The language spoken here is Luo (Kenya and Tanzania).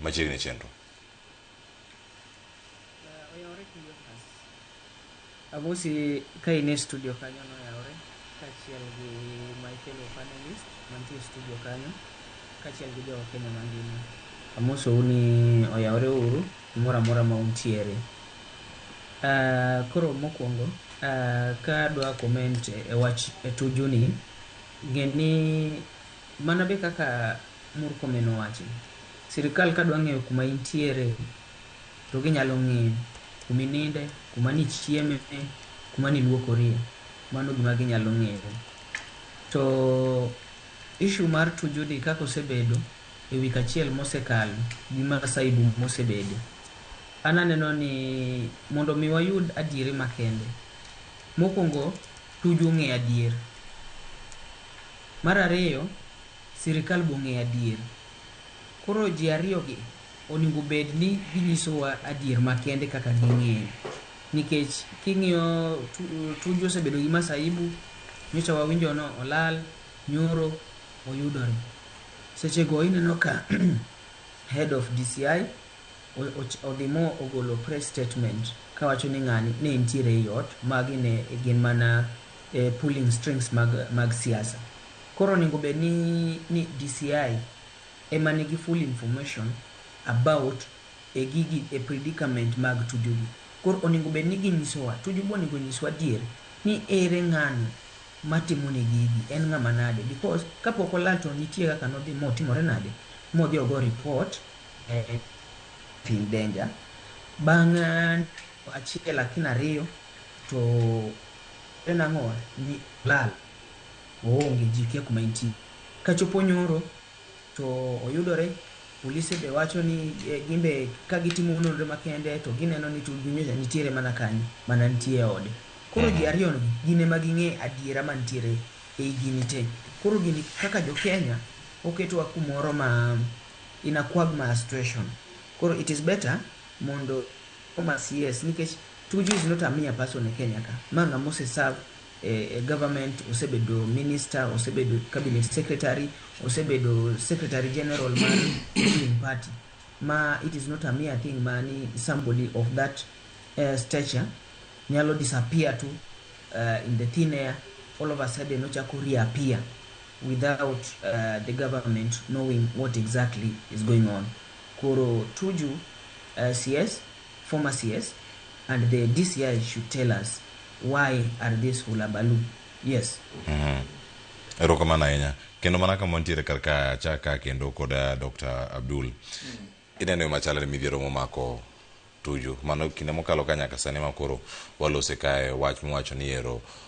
machiegni chenro. Amosi ka in e studio kanyo noyawre kachiel gi my fellow panelist mantie studio kanyo kachiel gi jo Kenya mangima. Amosou ni oyawre uru kumoro amora ma untiere. Koro mokwongo ka adwa comment e wach Tuju ni, ng'e ni mana be kaka Murkomen owacho, sirikal ka dwa ng'eyo kuma intiere to ginyalo ng'eyo kuma ininde, kuma nichieme, kuma niluokorie. Mano gima ginyalo ng'eyo. To issue mar Tuju ni kaka osebedo e wik achiel mosekalo gi masaibu mosebedo, an aneno ni mondo mi wayud adieri makende, mokwongo Tuju ng'e adier. Mar ariyo, sirikal bo ng'e adier. Koro ji ariyo gi onego bed ni ginyisowa adier makende kaka ging'eyo. Nikech king'iyo Tuju osebedo gi masaibu, nyocha wawinjo no olal, nyoro oyudore. Seche go ineno ka head of DCI odhi mo ogolo press statement kawacho ni ng'ani ne entiere ei ot, magi ne gin mana pulling strings mag siasa. Koro onego bed ni DCI ema nigi full information about a predicament mag Tuju gi. Koro onego bed ni ginyisowa, Tuju bo onego nyiswa adier ni ere ng'ano matimo ne gigi, en ng'ama nade, because kapok olal to nitie kaka nodhi motimore nade, modhi ogo report in danger. Bang' achiel lakini ariyo to en ang'o ni lal, oonge ji kia kuma intie. Kachopo nyoro to oyudore, polise be wacho ni gimbe ka gitimo nonro makende to gineno ni Tuju nitiere mana kanyo, mana nitie ode. Koro ji ariyo no gin ema ging'e adiera mantiere ei gini te. Koro gini kaka jo Kenya oketwa kumoro ma in a quagmire situation. Koro it is better mondo koma CS, nikech Tuju is not a mere person e Kenya ka. Ma ng'ama oseserve government, osebedo minister, osebedo cabinet secretary, osebedo secretary general mar ruling party. Ma it is not a mere thing mani somebody of that stature nyalo disappear to in the thin air, all of a sudden ochako reappear without the government knowing what exactly is going on. Koro Tuju, CS, former CS, and the DCI should tell us why are this hullabaloo. Yes. Erokamano ahinya. Kendo mana kama ntiere karka chaka kendo koda Dr. Abdul. Ineno machala ni midhiero momako Tuju. Mano kinde mokalo ka nyaka sani makoro walose kae wach mwacho ni ero